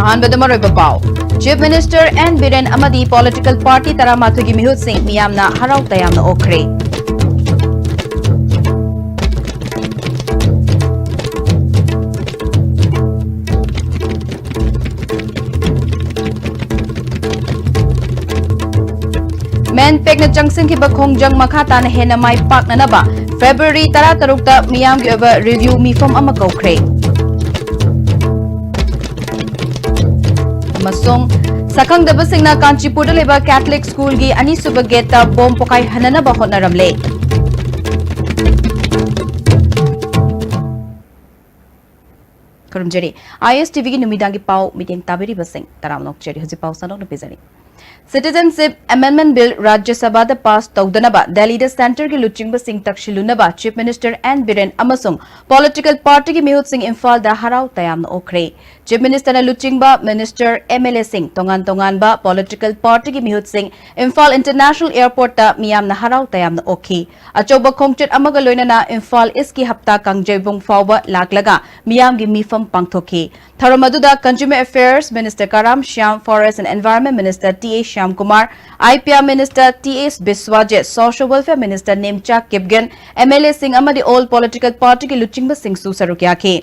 अहानबद मरोइब पाव chief minister N Biren अमदी पॉलिटिकल पार्टी तरामाथुगी मिहुत सिंह मियामना हराउ तयामना ओखरे मेन पेक चंगसिंग की खोंजंग मखा ताना हेना माई पाकननबा फेब्रुअरी 13 मियाम की ओवर रिव्यू मीफम अमा कौखरे सखंगदबसिंगना कांचीपुर लेबा कैथलिक स्कूल की अनीसुब गेट बॉम्ब पोकाई हननबा होटनरमले करमजरी आईएस टीवी की नुमिदांगी पाव मीटिंग ताबेरी बसिंग तरामनोक चेरी हजि पाव सनोक नपिजरी citizenship amendment bill Rajya Sabha pass तौदनबा दिल्ली सेंटर की लुचिंग सिंह तक्षिलुनबा चीफ मिनिस्टर एन बिरेन अमसुंग पॉलिटिकल पार्टी की मिहुत सिंह इम्फाल दा हराउ तयामना ओखरे चीफ मिनिस्टर लुचिंग मिनिस्टर एमएलए सिंह तोंगान तोंगानबा पॉलिटिकल पार्टी की मिहुत सिंह इम्फाल इंटरनेशनल एयरपोर्ट मियामना हराउ तयामना ओखी अचौब खोंगचट अमगा लोइनना इम्फाल इसकी हप्ता कांगजेबुंग फाउबा लाकलगा मियाम की मीफम पांगथोखी थरमदुदा consumer affairs minister Karam Shyam forest and environment minister TA Shyam Kumar IPR minister TS Biswajit social welfare minister Nemcha Kipgen MLA Singh अमदी ऑल पॉलिटिकल पार्टी की लुचिंग सिंह सरुक्याखी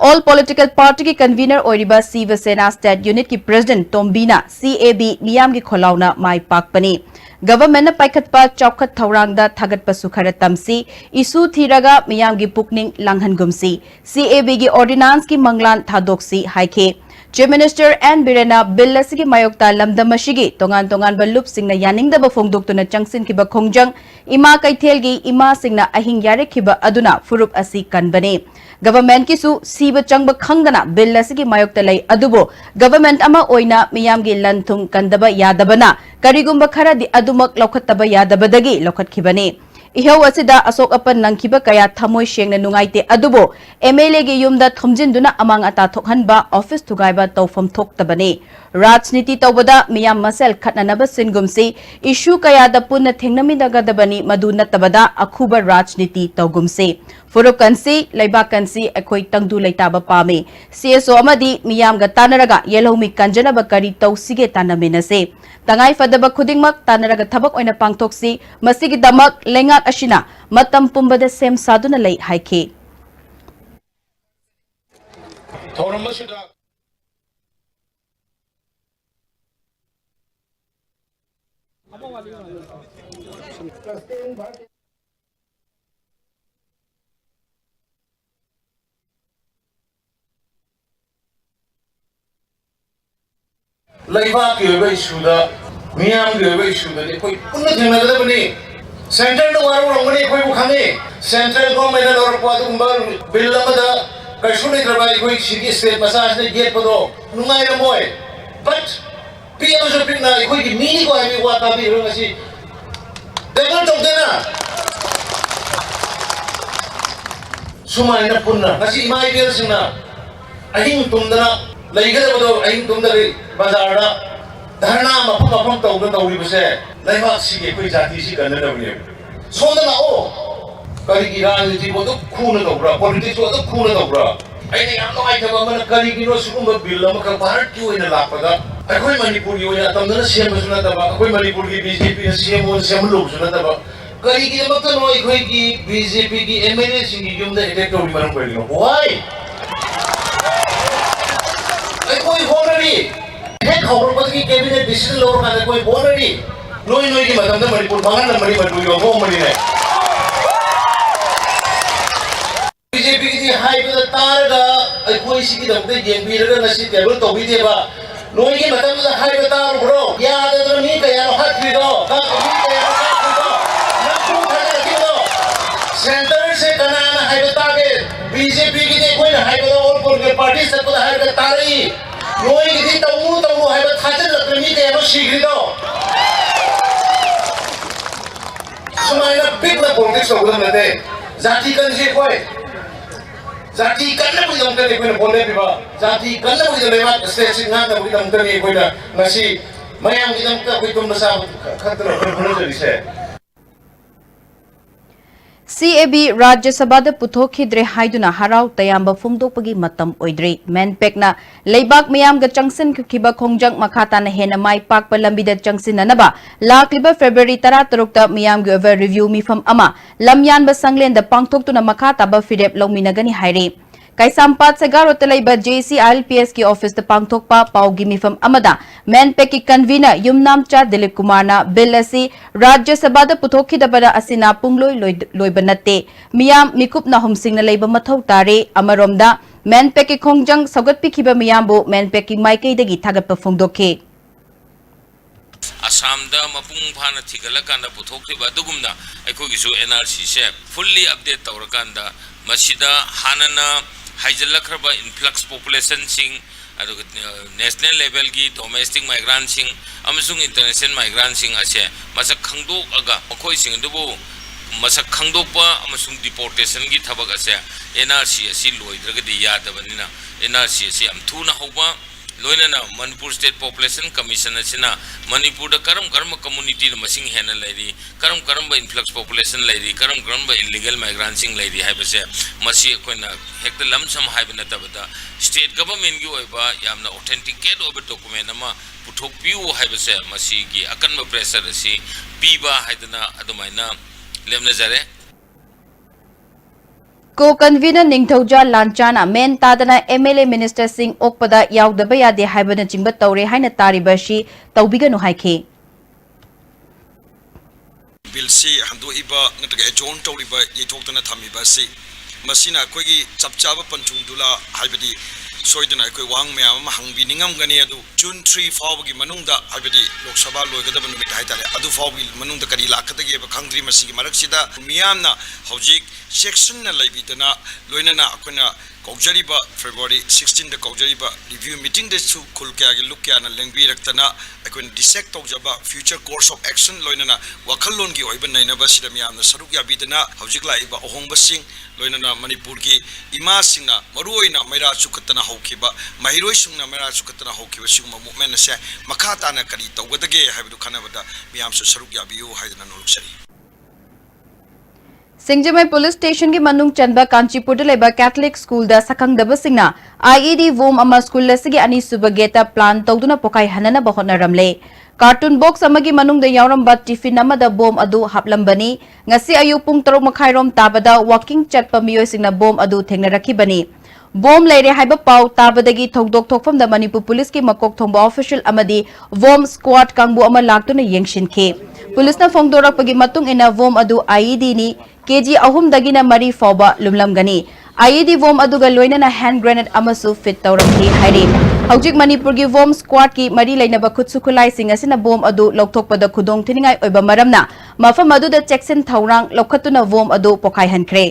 ऑल पॉलिटिकल पार्टी की कन्वीनर ओरिबा शिवसेना स्टेट यूनिट की प्रेसिडेंट तोम्बीना सीएबी मियाम की खोलाउना माई पाकपनी गवर्नमेंट पाइखटपा चौखट थौरांगदा थागटपसु खरा तमसी इशू थीरगा मियाम की पुकनिंग लांघनगुमसी सीएबी की ऑर्डिनेंस की मंगलान थादोक्सी हाइखे चीफ मिनिस्टर एन बिरेना बिल असगी मायोक्ता लमदमशिगी तोंगान तोंगान बलुप सिंगना यानिंगदब फोंगदोक्तुना चंगसिनखिबा खोंजंग इमा कैथेलगी इमा सिंगना अहिंग यारेखिबा अदुना फुरुप असि कनबने गवर्नमेंट किसु सीब चंगब खंगना बिल असगी मायोक्ता लई अदुबो गवर्नमेंट अमा ओइना मियामगी लनथुंग कंदबा यादबना करिगुंबा खरादि अदुमक लौखत्तबा यादबदगी लौखत्खिबने इहौ असिदा अशोक अपन नंखिबा कया थमोय शेंगना नुंगाइते अदुबो एमएलए गे युमदा थमजिनदुना अमांग अता थोकहनबा ऑफिस थुगाइबा तौफम थोक्तबने राजनीति तौबदा मियाम मसेल खटननबा सिनगुमसी इशू कयादा पुन्ना थेंगनमिदगदबनी मदु नत्तबदा अखुबा राजनीति तौगुमसे फुरुकंसी लैबाकंसी अखोय तंगदु लैताबा पामे सीएसओ अमदी मियाम गा तानरगा येलौमी कंजनबा करी तौसिगे तानमिनसे तंगाई फदबा खुदिंगमक तानरगा थबक ओइना पांगथोक्सी मसिगी दमक लेंगाक अशिना मतम पुंबदा सेम सादुना लई हाइखे Laiva ke isyuda, miyam ke isyuda ni koi punna thena kada bani. Central no waru rongani koi bukhani. Central government no orang puatu kumbar bill lamada kaisuni terbaik koi city state pasas ne gate pado nungai ramoy. But PM shopping na koi ki mini ko ami wata bi rong asi. Devil tok dena. Sumai na punna nasi imai biar sina. Ahing tumdana. Laigada bado aing tumdari bazarda dharna mafam tawri base laiba sige koi jati si ganna dabne sonda na o kari ki rajniti bodo khuna dabra politics bodo khuna dabra aine yam no ai thaba mana kari ki no sugumba bill ma ka bharat ki oina lapada akoi manipuri oina tamdana sem suna daba akoi manipur ki bjp na sem on sem log suna daba kari ki makta no akoi ki bjp ki mla singi yumda attack tawri manam pari no why कोई बोल रही है खबर पत्र की cabinet decision लोग का कोई बोल रही नोई नोई की मतलब ना मणिपुर बांग्ला मणि मणिपुर यो वो मणि है बीजेपी की हाई पे तार का कोई सी की दबते गेम भी रहा नसी टेबल तो भी देवा नोई की मतलब ना हाई पे तार ब्रो याद है तो नहीं कया नो हाथ भी दो ना नहीं कया नो हाथ भी दो ना क्यों खड़े रखी दो सेंटर से कना हाई पे ताके बीजेपी की कोई हाई पे और कोई पार्टी से तो हाई पे तारी नोई की तमु है बस खाते लकड़ी के यारो शीघ्र दो सुमाइना बिग ना पॉलिटिक्स हो गए ना जाति कन से कोई जाति कन ना बुझाऊं करने कोई ना बोलने भी बा जाति कन ना बुझाऊं लेवा स्टेट सिंह ना बुझाऊं करने कोई ना नसी मैं हम बुझाऊं का कोई तुम नशा खतरा होने जैसे CAB Rajya Sabada Puthokidre Haiduna Harau Tayamba Fumdopagi Matam Oidri Menpekna Leibak Miam Gachangsin Kiba Kongjang Makata na Hena Mai Pak Palambida Changsin Nanaba Lakliba February Tara Turukta Miam Over Review Mifam Ama Lamyan Basanglen the Pangtok to na Makata ba Fidep Lominagani Hairi Kay sampat sa garo talay ba JCILPS ki office the pangtokpa paugi mifam amada Menpek ki convener Yumnamcha Dilip Kumar na bill asi Rajya Sabada Puthoki da bada asina pungloy loy banate miyam mikup na humsing na layba mathaw tare amaromda Menpek ki khongjang sagat pikiba miyambo Menpek ki maikay dagi thagat pa fungdoke Assamda mapung phana thigalakanda puthokliba adugumna aikogisu NRC se fully update tawrakanda masida hanana haijalakhraba influx population sing national level ki domestic migrant sing amasung international migrant sing ase masak khangdok aga makhoi sing dubu masak khangdok pa amasung deportation gi thabak ase NRC asi loidragadi yadabanina NRC asi am thuna hoba loinana Manipur State Population Commission asina Manipur da karam community na masing hena lairi karam ba influx population lairi karam ba illegal migrants sing lairi haibase masi koina hekta lamsam haibana tabata state government gi oiba yamna authenticate over document ama puthok piu haibase masi gi akanba pressure asi piba haidana adumaina lemna jare Co-convener Ningthauja Lanchana men tadana MLA Minister Singh Okpada yaudaba yade haibana jingba tawre haina taribashi tawbiganu haike bill si hando iba nataga ejon tawriba yethoktana thamiba si masina koigi chapchaba panchung dula haibadi soidana koi wang me ama hangbi ningam gani adu June 3 fawgi manungda habidi Lok Sabha loigada banu mit haitare adu fawgi manungda kari lakadagi ba khangdri masigi maraksida miyamna hojik section na laibidana loinana akuna kaujariba February 16 da kaujariba review meeting de su khulkya gi lukya na lengbi raktana akun dissect tawjaba future course of action loinana wakhalon gi oiban naina basida miyamna saruk ya bidana hojik laiba ohongba sing loinana Manipur ki ima singna maruoina maira chukatana haukiba mahiroi sungna maira chukatana haukiba siguma movement se makata na kari tawgadage haibu khanabada miyam su saruk ya biyu haidana noluksari Singjamai Police Station ki manung chanba Kanchipur da leba Catholic School da sakangdaba singna IED Wom ama school lasigi ani subageta plan tawduna pokai hanana bahona ramle Cartoon box amagi manung da yauramba tiffin amada bom adu haplambani ngasi ayu pung 3 makhairom tabada walking chatpa miyoi singna bom adu thengna rakhibani Bom leire haiba pau tabadagi thokdok thokfam da Manipur Police ki makok thongba official amadi Vom squad kangbu ama laktuna yengshinkhe Police na phongdorak pagi matung ina Vom adu IED ni KG ahum dagina mari fawba lumlamgani IED Vom aduga loina na hand grenade amasu fit tawramhi hairi Haujik Manipur gi Vom squad ki mari lainaba khutsu khulai sing asina bom adu lokthokpada khudong thiningai oiba maramna mafam adu da checksin thawrang lokhatuna Vom adu pokai hankre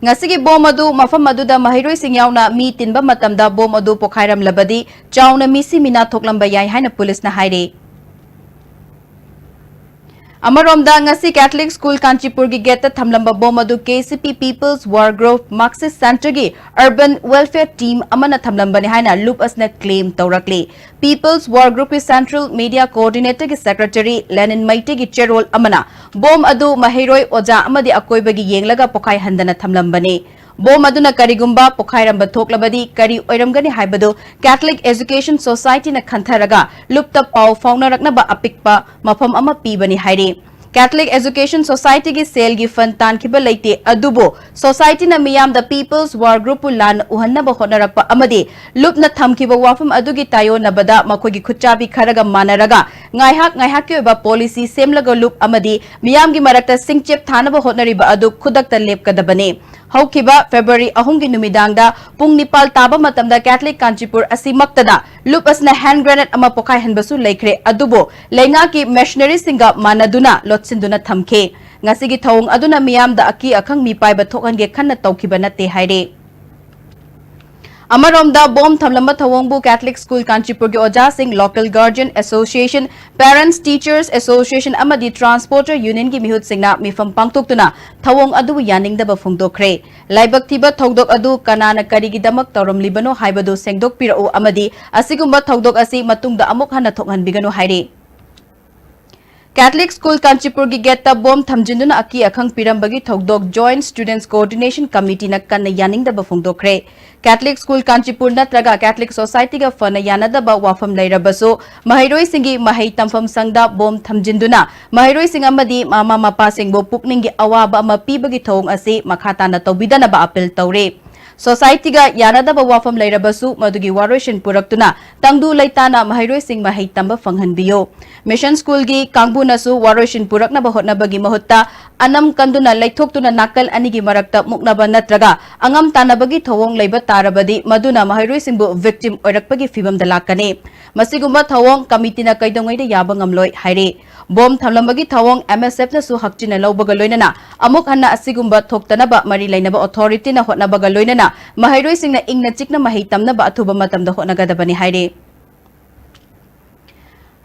Ngasigi bom adu mafam adu da mahiroi sing yauna mi tinba matamda bom adu pokhairam labadi chauna misi mina thoklamba yai haina police na haire Amaromda ngasi Catholic School Kanchipur gi geta thamlamba bom adu KCP People's War Group Marxist Center gi Urban Welfare Team amana thamlamba ni haina loop asna claim tawrakli People's War Group ki Central Media Coordinator ki Secretary Lenin Maite gi chairol amana bom adu mahiroi oja amadi akoiba gi yenglaga pokai handana thamlamba ni Bom aduna karigumba pokhairam thoklabadi kari oiramgani haibado Catholic Education Society na khantharaga lupta pau fauna ba apikpa mafam ama pibani hairi Catholic Education Society gi sale gi fund tankiba leite adubo society na miyam the People's War Group lan uhanna ba honarakpa amadi lupna thamkiba wafam adugi tayo nabada makogi khuchabi kharaga manaraga ngaihak ki ba policy semlaga loop amadi miyam gi marakta singchep thanaba honariba adu khudakta lepkadabane Haukiba February ahungi numidangda pung nipal taba matamda Catholic Kanchipur asimaktada loop asna hand grenade ama pokai hanbasu laikre adubo lenga ki missionary singa manaduna lotsinduna thamke ngasigi thong aduna miyam da aki akhang mi pai ba thokan ge khanna tawkiba na te haire Amaromda bom thamlamba thawongbu Catholic School Kanchipur gi Oja Singh Local Guardian Association, Parents Teachers Association amadi Transporter Union gi mihut singna mifam pangtuktuna thawong adu yaningdaba phungdokre. Laibak thiba thodok adu kanana karigi damak tawramlibano haibadu sengdok pirau amadi asigumba thodok asi matungda amuk hana thokhanbigano haire. Catholic School Kanchipur gi geta bom thamjinduna aki akhang pirambagi thodok Joint Students Coordination Committee na kanna yaningdaba phungdokre. Catholic School Kanchipur natraga Catholic Society ga fana yanadaba wafam lairabaso mahairoi singi mahai tamfam sangda bom thamjinduna mahairoi sing amadi mama mapa singbo pukningi awaba ama pibagi thong ase makhata na tawbidana ba appeal tawre. Society ga yanadaba wafam lairabasu madugi waroshin puraktuna tangdu laitana mahairoi sing mahai tamba fanghanbiyo. Mission School gi kangbu nasu waroshin puraknaba hotnabagi mahutta anam kanduna laithoktuna nakal anigi marakta muknaba natraga angam tanabagi thawong laiba tarabadi maduna mahairoi singbu victim oirakpagi fibam dalakane. Masigumba thawong committee na kaidongai da yaba ngamloi haire. Bom thamlambagi thawong MSF na su hakchina laubaga loinana amuk hanna asigumba thoktanaba mari lainaba authority na hotnabaga loinana mahairoi singna ingna chikna mahai tamnaba athuba matamda hotnagadabani haire.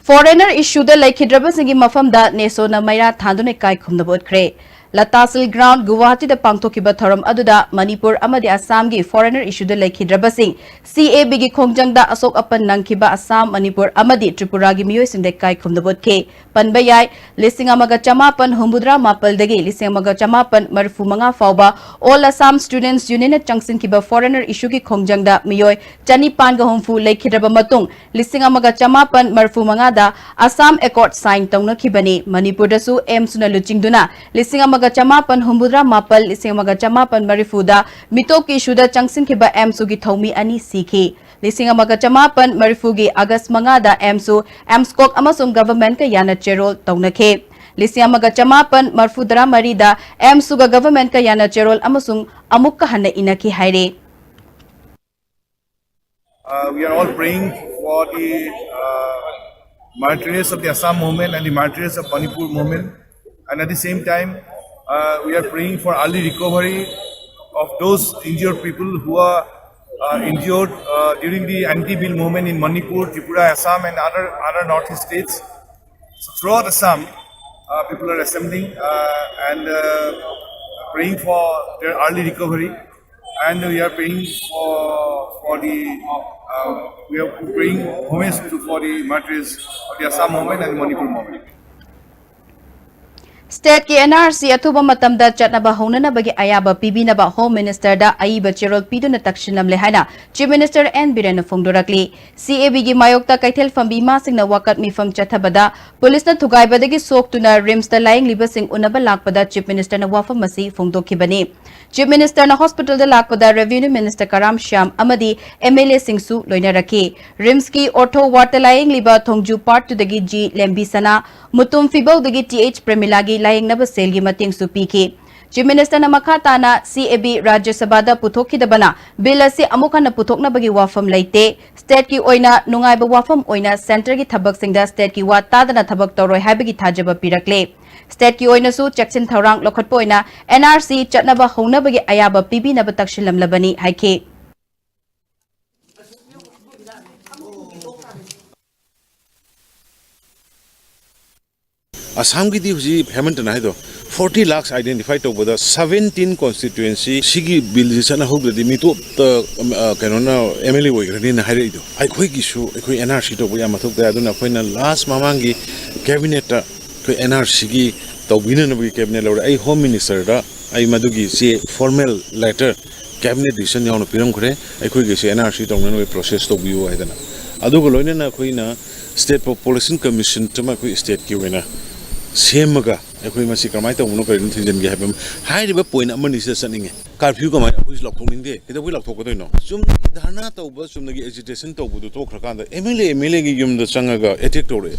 Foreigner issue da laikhidraba singi mafamda neso na maira thandune kai khumnaba utkre. Latasil ground Guwahati da pangthokiba thoram aduda Manipur amadi Assam gi foreigner issue da laikhidraba sing CAB gi khongjang da asok apan nangkiba Assam Manipur amadi Tripura gi miyoi sing de kai khumnaba utke. Panbayai lisingamaga chamapan humbudra mapal dagi lisingamaga chamapan marfu manga fauba All Assam Students Union changsin kiba foreigner issue gi khongjang da miyoi chani pan ga homfu laikhidraba matung lisingamaga chamapan marfu manga da Assam Accord sign tongna kibani Manipur da su suna luchingduna lisingamaga chamapan humbudra mapal lisingamaga chamapan marifuda mitoki shuda changsin kiba sugi thomi ani sikhi lisingamaga chamapan marifugi August mangada su Skok amasung government ka yana cherol taunakhe lisingamaga chamapan marfudra marida suga government ka yana cherol amasung amuk ka hana inaki haire. We are all praying for the martyrs of the Assam movement and the martyrs of Manipur movement, and at the same time we are praying for early recovery of those injured people who are injured during the anti-bill movement in Manipur, Tripura, Assam and other northeast states. So throughout Assam, people are assembling and praying for their early recovery, and we are praying for homage for the martyrs of the Assam movement and Manipur movement. State ki NRC athuba matamda chatnaba honanabagi ayaba pibinaba Home Minister da aiba cherol piduna takshinamle haina Chief Minister N Biren phongdorakli CAB gi mayokta kaithel fambi ma singna wakat mifam chathabada police na thugaibadagi soktuna rims da lying libasing unaba lakpada Chief Minister na wafam masi phongdokhibani. Chief Minister na hospital da lakpada Revenue Minister Karam Shyam amadi MLA singsu loinaraki rims ki ortho ward lying liba thongju part to dagi G Lembi sana mutum fibau dagi TH Premilagi laying naba selgi mating supiki. Chief Minister na makatana CAB Rajya Sabha da puthokidabana bill asi amukha na puthokna bagi wafam laite state ki oina nungaiba wafam oina center ki thabak singda state ki wa tadana thabak toroi habagi thajaba pirakle. State ki oina su cheksin thorang lokhatpo oina NRC chatnaba hongna bagi ayaba pibi naba takshilamlabani haike. Assam ki di huji payment na hai do 40 lakhs identify to boda 17 constituency sigi bill jisana hogre di mito kanona MLA woi grani na hai do ai khoi gi su khoi NRC to boya mathok da aduna khoina last mamangi cabinet ta khoi NRC gi tawbina na bi cabinet lawra ai home minister da ai madugi si formal letter cabinet decision yawn piram khore ai khoi gi si NRC to na process to biu ai dana adu go loina na khoina state population commission tama khoi state ki wena Semaga, aku masih kamai tahu mana kerana tinjau dia habis. Hai dia poin apa ni sesuatu ni. Curfew kamai aku is lock ni dia. Kita boleh lock tu no. Cuma dharna tahu bas, cuma lagi agitation tahu buat tu kerana MLA ki jom dah sangat attack tahu le.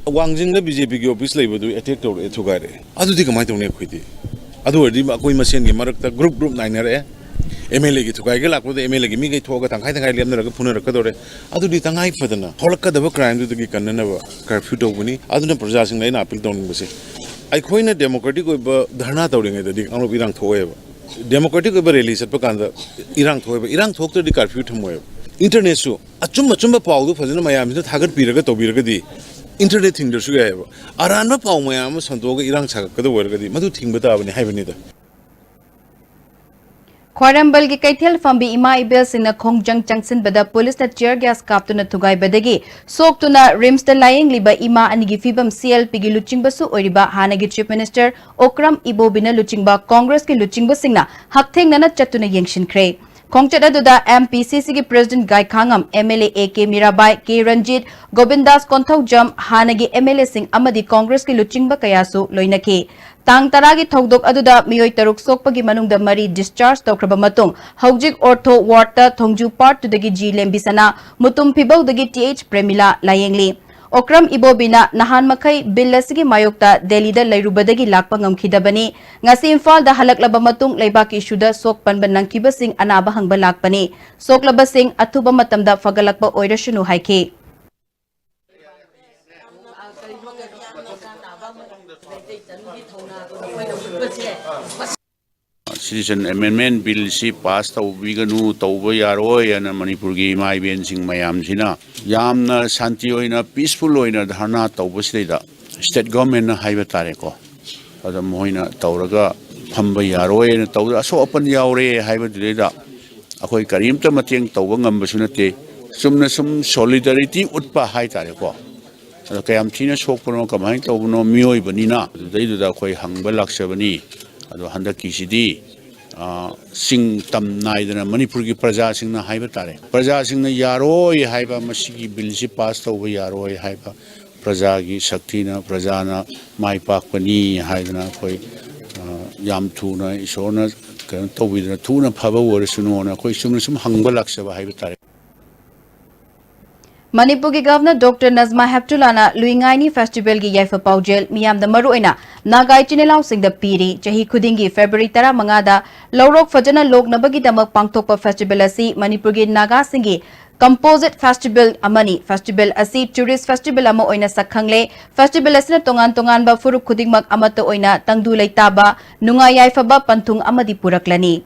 Wangjing le BJP ki office le buat attack tahu le tu kare. Adu di kamai tahu ni aku itu. Adu ada aku masih ni marak ta group naik nare. MLA ki tu kaya ke laku tu MLA ki mi kaya tu agak tangkai liam nara ke punar rakat tahu le. Adu di tangkai pada na. Holak ka dapat crime tu ki kerana na curfew tahu buni. Adu na perjalanan sing lain apil tahu ni basi. Ai khoi na democratic ko dharna tahu ringai tadi ang lo bidang thoe ba democratic rally चल इरांग थोड़ी curfew थमो internet अचुम अचुम पाद फजन मैम थागत तौरगदी इंटरनेट थिंगदसु याब अरान पाव मैम सदोग इरांग सागदी मधु थिंग ताबने हाइबनीदा ख्वारंबल की कैथेल फंबी इमा इबेल सिंह खोंगजंग चंगसिन बदा पुलिस टीयर गैस कापतुना थुगाई बदगी सोक्तुना रिम्स द लाइंग लिबा इमा अनिगी फिबम CLP की लुचिंगबसु ओरिबा हानगी चीफ मिनिस्टर ओक्रम इबोबिना लुचिंगबा कांग्रेस की लुचिंगबा सिंगना हकथेंगना चतुना यंगशिनख्रे खोंगचट अदुदा MPCC की प्रेसिडेंट गाय खांगम MLA AK मीराबाई के रंजीत गोविंदास कोंथौजम हानगी MLA सिंह अमदी कांग्रेस की लुचिंगबा कयासु लोइनकी तांग तरागी थौदोक अदुदा मियोय तरुक सोकपगी मनुंगदा मरी डिस्चार्ज तौख्रबा मतुंग हौजिक ऑर्थो वार्डता थोंजू पार्ट टुदगी जी लेंबिसना मुतुम फिबौदगी TH प्रेमिला लायेंगली ओक्रम इबोबिना नहान मखई बिल असगी मायोक्ता दिल्लीदा लैरुबदगी लाकपा ngमखिदबनी ngasi इम्फालदा हलकलबा मतुंग लेबाकी इशुदा सोक पनबन नंकिबसिंग अनाबा हंगबा लाकपनी सोकलबसिंग अथुबा मतमदा फगलकपा ओइरसुनु हाइखे Citizen Amendment Bill si pass tawbiganu tawba yaroy ana Manipur gi mai ben sing mayam sina yamna santi oina peaceful oina dharna tawba sida state government na haiba tare ko adam hoina tawraga phamba yaroy na tawda so open yaure haiba dida akoi karimta mateng tawba ngam basunate sumna sum solidarity utpa hai tare ko kayam thina sokpono kamai tawno mioi banina daiduda khoi hangba laksabani ado handaki sidi सिंग तम नाइदना मणिपुर की प्रजा सिंह ना हाइबा तारे प्रजा सिंह ना यारोय हाइबा मसिगी bill सि पास तौब यारोय हाइबा प्रजा की शक्ति ना प्रजा ना माइ पाकपनी हाइदना कोई याम थुना इसोना कन तौबिदना थुना फबा वरसुनो ना कोई सुम हंगबा लाक्सबा हाइबा तारे मणिपुर की गवर्नर डॉक्टर नजमा हेप्टुलाना लुइंगाइनी फेस्टिवल की याइफा पाउजेल मियाम द मरुइना नागाई चिनेलाउ सिंह द पीरी चही खुदिंगी फेब्रुवरी 15 दा लौरोक फजना लोकनबगी दमक पांगथोकपा फेस्टिवल असि मणिपुर की नागा सिंगी कंपोजिट फेस्टिवल अमनी फेस्टिवल असि टूरिस्ट फेस्टिवल अमा ओइना सखंगले फेस्टिवल असना तोंगान तोंगान बा फुरुक खुदिंगमक अमत ओइना तंगदु लेताबा नुंगा याइफाबा पंथुंग अमदी पुरकलनी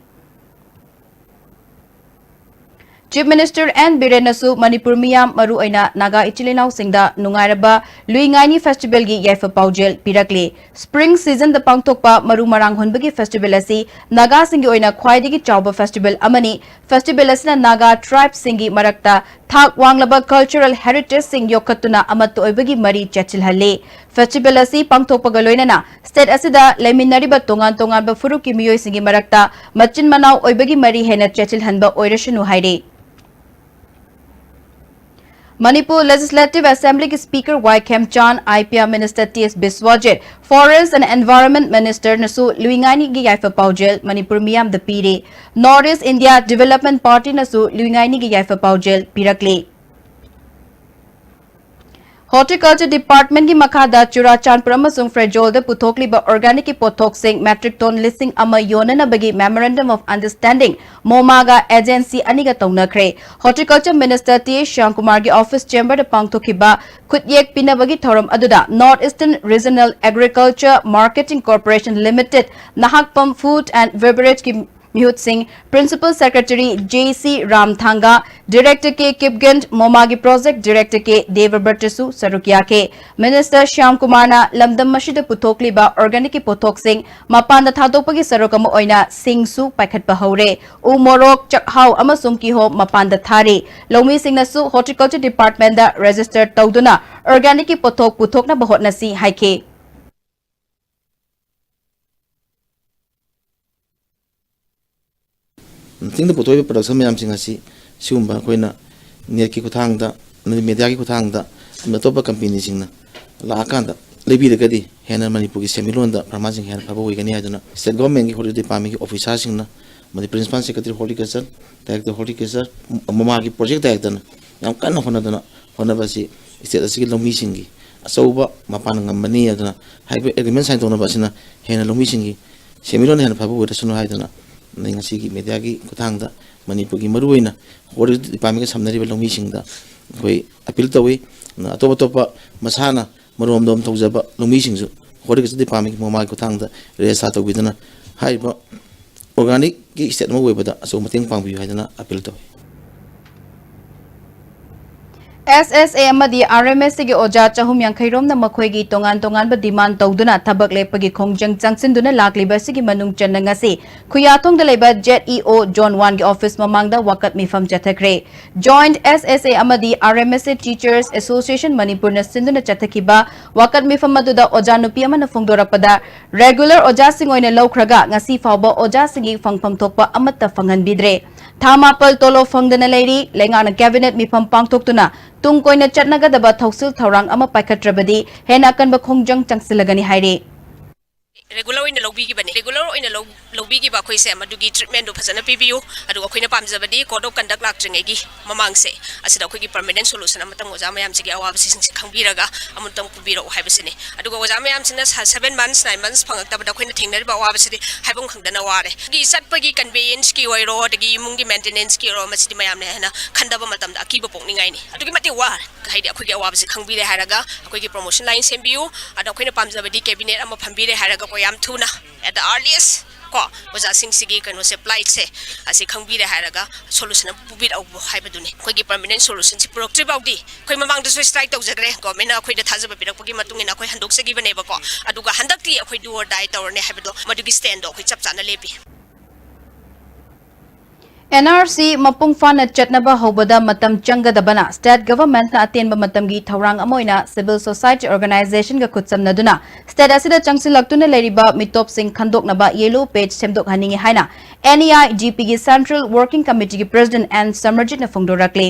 चीफ मिनिस्टर एन बिरेनसु मणिपुर मियाम मरु ओइना नागा इचिलेनाउ सिंगदा नुंगाइरबा लुइंगाइनी फेस्टिवल की याइफा पाउजेल पिरकले spring season the पांगथोकपा Maru Marang होनबगी festival असि नागा सिंगी ओइना ख्वाइदगी चाउबा फेस्टिवल अमनी फेस्टिवल असना नागा ट्राइब सिंगी मरक्ता थाक वांगलबा कल्चरल हेरिटेज सिंग योखतुना अमत ओइबगी मरी चचिलहले फेस्टिवल असि पांगथोकपगा लोइनना स्टेट असिदा लेमिनरिबा तोंगान तोंगान बा फुरुकी मियोय सिंगी मरक्ता मचिन मनाउ ओइबगी मरी हेना चचिलहनबा ओइरसुनु हाइरे मणिपुर लेजिस्लेटिव असेंबली के speaker Y Khemchand IPR minister TS Biswajit forest and environment minister नसु लुइंगानी की याइफा पाउजेल मणिपुर मियाम द पीरे north east India development party नसु लुइंगानी की याइफा पाउजेल पिरकले हॉर्टिकल्चर डिपार्टमेंट की मखादा चुराचानपुर अमसुंग फ्रेजोल पुथोकलिबा ऑर्गेनिक की पोथोकसिंग मेट्रिक टन लिसिंग अमा योननबगी मेमोरेंडम ऑफ अंडरस्टैंडिंग मोमागा एजेंसी अनिगा तौनखरे horticulture minister TS Shyam Kumar की ऑफिस चेंबर पांगथोखिबा खुदयेक पिनबगी थौरम अदुदा north eastern regional agriculture marketing corporation limited Nahakpam food and beverage की म्यूत Singh principal secretary JC Ramthanga director K Kipgen मोमा की प्रोजेक्ट डायरेक्टर के देवब्रतसु सरुकिया के मिनिस्टर श्याम कुमार ना लमदम मशीद पुथोकलिबा ऑर्गेनिक की पोथोक सिंह मपान थादोपगी सरुकम ओइना सिंहसु पाइखटपा हौरे उ मोरोक चकहाउ अमसुंग किहो मपान थारे लौमी सिंहनसु हॉर्टिकल्चर डिपार्टमेंट दा रजिस्टर तौदुना ऑर्गेनिक की पोथोक पुथोकना बहोतनसी हाइके चिंग पुथोब प्रोडक्शन मैम सिगुब अखोना नेट की खुथांगदा मीडिया की खुथांगदा अतोप कंपनी लाकान लेबीरगदी हेन मणिपुर की सेमिलोन प्रमाण हेन फब होगनी स्टेट गवर्नमेंट की हॉर्टिकल्चर डिपार्टमेंट की officer principal secretary horticulture director horticulture मोमा की प्रोजेक्ट डायरेक्टर याम कन्न होनबसी स्टेट लौमी की अचौब मपान गमनी एग्रीमेंट साइन तौना हेन लौमी की सेमिलोन हेन फब होसनो की मीडिया की खुथांगदा मणिपुर की मरुना हॉर्टिकल्चर डिपार्टमेंट सामने लौमी अखोई अपील तौई अतोप अतोप मसाना मरोमदोम तौजब लौमी हॉर्टिकल्चर डिपार्टमेंट की मोमा की खुथांगदा रेसा तौबीदना organic ki state mo we bada so mating pangbiyu haidana appeal to SSA amadi RMS gi oja chahum yankhairom na makhoigi tongan tongan ba demand tawduna thabak lepagi khongjang changsin lakliba sigi manung channa ngasi khuyathong da leba JEO John 1 gi office mamangda wakat mifam chathakre joint SSA amadi RMS Teachers Association Manipur na sinduna chathakiba wakat mifam maduda oja nupi amana phongdorakpada regular oja singoina lawkhraga ngasi fawba oja singi phangpham thokpa amatta phangan bidre thamapal tolo phangdana leiri lengana cabinet mifam pangthoktuna tung koina chatnagadaba thausil thaurang ama paikhatrabadi hena kanba khongjang changsilagani haire regular in the lobby given regular in the lobby give a quiz madugi treatment of Hazana PBU adu akoina pamjabadi code of conduct lactringegi mamangse asida akoigi permanent solution amatang ojamayam sigi awabasing khangbiraga amutang pubiro haibasini adu ojamayam sina 7 months 9 months phangaktabada akoina thingnar ba awabasidi haibong khangdana ware gi satpagi conveyance ki oiro dagi mungi maintenance ki ro masidi mayam ne hena khandaba matamda akiba pokningai ni adugi mati war haidi akoigi awabasi khangbire haraga akoigi promotion line sembiu adu akoina pamjabadi cabinet ama phambire haraga yam thuna at the earliest ko oja sing sigi kano se plight se asi khangbire haraga solution pubit au haibaduni koi gi permanent solution si proctive audi koi mamang da strike tau jagre government akoi da thaja birak pagi matungina koi handok se gi bane ba ko aduga handakti akoi do or die tawne haibado madugi stand do koi chap chana lepi NRC mapung fana chatnaba hobada matam changadabana state government na atenba matamgi thaurang amoina civil society organization ga khutsamnaduna state asida changsilaktuna leriba mitop sing khandoknaba yellow page semdok haningi haina NEI GP gi central working committee gi president and Samarjit na phongdorakle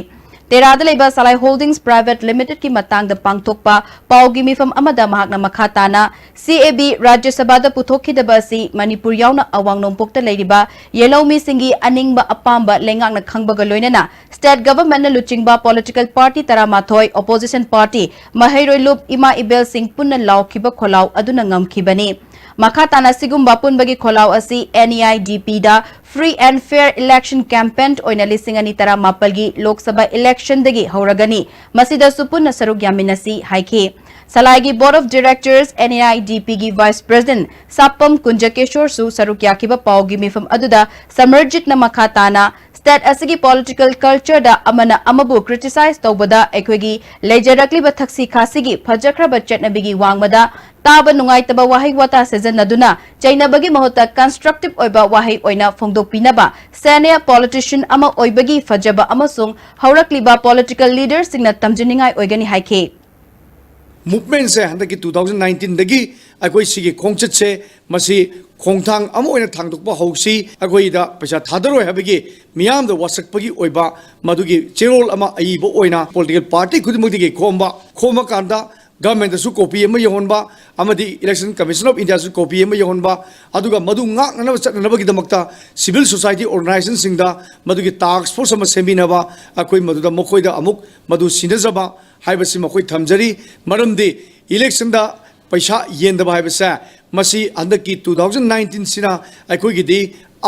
Terada leba Salai Holdings Private Limited ki matang da pangtokpa paugi mifam amada mahakna makhatana CAB Rajya Sabha da puthokhi da basi Manipur yauna awang nompok ta leiriba yellow mi singi aningba apamba lengak na khangba ga loinana state government na luchingba political party taramathoi opposition party Mahairoi Lup Ima Ibel Singh punna laukhiba kholau aduna ngamkhibani Makhatana sigumba punbagi kholau asi NEIDP da free and fair election campaign oina lisingani tara mapalgi Lok Sabha election dagi hauragani masida supuna saruk yaminasi haiki Salaigi Board of Directors NEIDP gi Vice President Sapam Kunjakeshwar su saruk yakiba paugi mifam aduda Samarjit na makhatana state asigi political culture da amana amabu criticize tawbada ekwegi lejarakli ba thaksi khasigi phajakra ba chatnabigi wangmada taba nungai taba wahai wata season naduna chaina bagi mahota constructive oiba wahai oina phongdokpinaba senior politician ama oibagi phajaba amasung haurakliba political leaders singna tamjiningai oigani haike movement se handaki 2019 dagi akoi sigi khongchat se masi khongthang amo oina thangdokpa hausi akoi da paisa thadaro habagi miyam da wasakpagi oiba madugi cherol ama aibo oina political party khudimudi gi khoma kanda government su copy ama yonba amadi election commission of India su copy ama yonba aduga madu ngak na chatnabagi damakta civil society organization singda madugi task force ama seminaba akoi maduda mokoi da amuk madu sinajaba haibasi makoi thamjari maramdi election da paisa yendaba haibasa masi andaki 2019 sina akoi gidi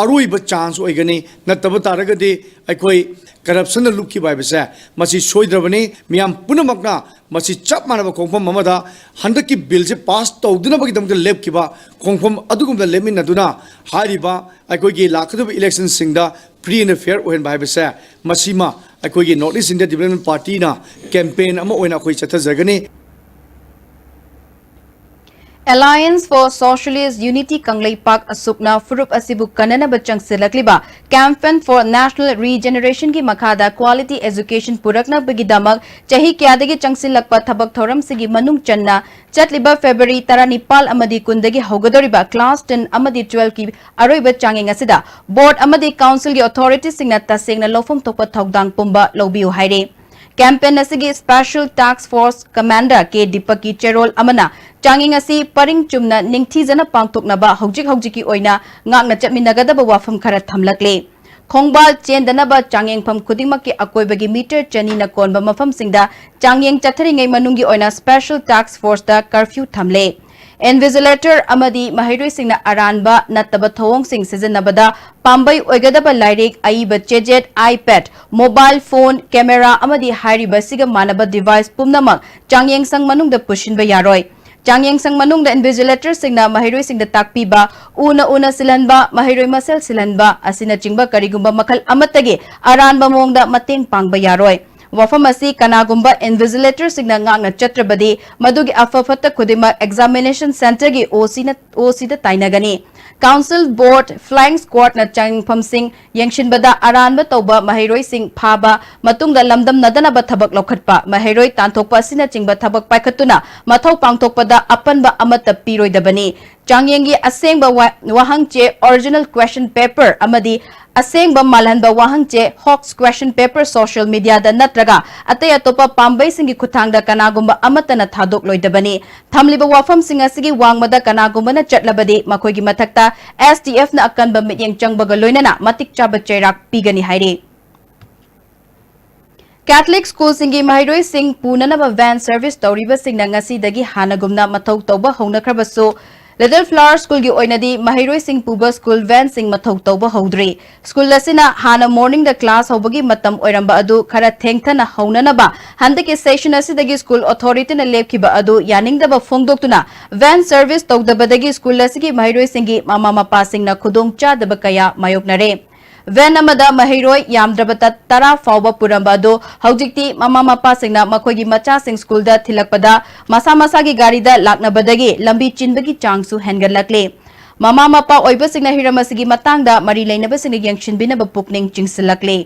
aroi ba chance oigani nataba taragadi akoi corruption lukki haibasa masi soidrabani miyam punamakna masi chap manaba khongpham mamada handaki bill se pass tawduna bagi damda lepkiba khongpham adugumda lemin naduna hariba akoi gi lakadu election singda free and fair ohen haibasa masima akoi gi North East India Development Party na campaign ama oina akoi chathajagani Alliance for Socialist Unity Kanglei Park Asukna Furup Asibu Kanana Bachang Silakliba Campaign for National Regeneration ki Makada Quality Education Purakna Bigidamak Chahi Kyadagi Changsilakpa Thabak Thoram Sigi Manung Channa Chatliba February Taranipal Amadi Kundagi Hogadoriba Class 10 Amadi 12 ki Aroiba Changing Asida Board Amadi Council ki Authority Singnata Singna Lofum Topa Thogdang Pumba Lobiu Haire Campaign asigi Special Task Force Commander K Dipaki Cherol Amana Changing asi paring chumna ningthijana pangtoknaba hogjiki oina ngakna chatminagadaba wafam khara thamlakle Khongbal chendanaba changeng pham khudingmakki akoibagi meter chani na konba mafam singda changyeng chatharingai manungi oina Special Task Force da curfew thamle Invigilator amadi Mahairoi singna aranba nataba thawong sing sijanabada pambai oigadaba lairik aiba chejet iPad mobile phone camera amadi hairiba siga manaba device pumnamak changyeng sang manungda pushinba yaroi Changyang manungda invigilator singna mahiroi singda takpiba una silanba mahiroi masel silanba asina chingba karigumba makal amatage aranba mongda mateng pangba yaroi wafam asi kanagumba invigilator singna ngangna chatrabadi madugi afafata khudima examination center gi OC da tainagani Council Board Flying Squad na changpham sing yengshinbada aranba toba mahiroi sing phaba matungda lamdam nadana ba thabak lokhatpa mahiroi tanthokpa sina chingba thabak paikhatuna mathau pangthokpada apanba amata piroi dabani changyengi asengba wahangche original question paper amadi asengba malhanba wahangche Hawks question paper social media da natraga atay atopa pambai singi kuthangda kanagumba amatana thadok loidabani thamliba wafam singa sigi wangmada kanagumba na chatlabadi makoigi mathakta STF na akanba mityeng changbaga loinana matik chaba chairak pigani hairi Catholic school singi mahiroi sing punanaba van service tawriba singna ngasi dagi hanagumna mathau tawba hongnakhrabasu Little Flower School gi oinadi mahiroi sing puba school van sing mathau tawba hodri school lasina hana morning the class hobagi matam oiramba adu khara thengthana haunanaba handaki session asidagi school authority na lepkiba adu yaningdaba phongdoktuna van service tawdabadagi school lasigi mahiroi singi mama mapa singna khudong chadaba kaya mayoknare Van amada mahiroi yamdrabata tara fauba purambado haujikti mama mapa singna makoigi macha sing school da thilakpada masa gi gari da laknabadagi lambi chinbagi changsu hengalakle mama mapa oiba singna hiramasigi matangda mari leinaba singna yangshinbina ba pukning chingsilakle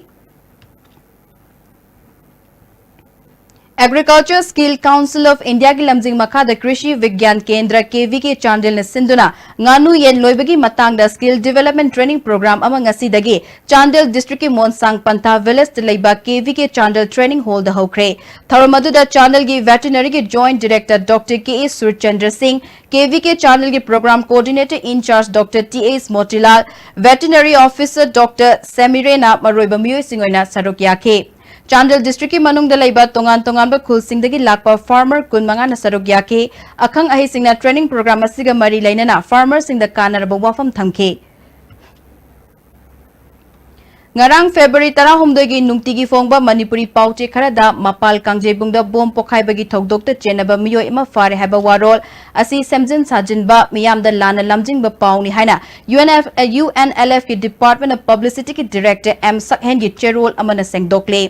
Agriculture Skill Council of India ki lamjing makha da Krishi Vigyan Kendra KV ke Chandel na sinduna nganu yen loibagi matang da skill development training program ama ngasi dagi Chandel district ki Monsang Pantha village de leiba KV ke Chandel training hall da hokre tharamadu da Chandel ki veterinary ki joint director Dr. K.A. Surchandra Singh KV ke Chandel ki program coordinator in charge Dr. T.A. Motilal veterinary officer Dr. Semirena Maroiba Myoy Singoina Sarok Yakhe Chandel district ki manung da laiba tongan ba khul sing dagi lakpa farmer kun manga na saruk yake akhang ahi singna training program asiga mari lainana farmer sing da kanarba wafam thamke Ngarang February 10 gi nungtigi fongba Manipuri pauche kharada mapal kangjebungda bom pokhai bagi thogdokta chenaba miyoi ima fare haba warol asi semjin sajinba miyamda lana lamjing ba pauni haina UNLF ki Department of Publicity ki Director M Sakhen gi cherol amana sengdokle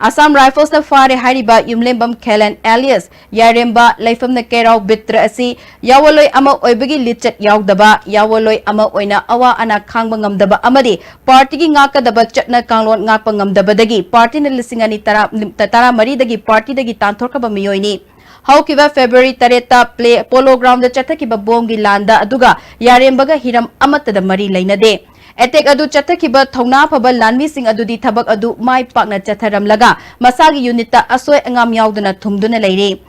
Assam Rifles na fare hariba yumlembam Kellen alias Yaremba Laifam na Kerau Bitra asi yawaloi ama oibagi lichat yaugdaba yawaloi ama oina awa ana khangba ngamdaba amadi party gi ngakadaba chatna kanglon ngakpa ngamdabadagi party na lisingani tara mari dagi party dagi tanthorkaba miyoini Haukiva February 3 play polo ground da chathakiba bomgi landa aduga Yarembaga hiram amatada mari lainade Attack adu chathakiba thongna phaba lanmi sing adudi thabak adu mai pakna chatharamlaga masagi unita asoi angam yauduna thumduna leire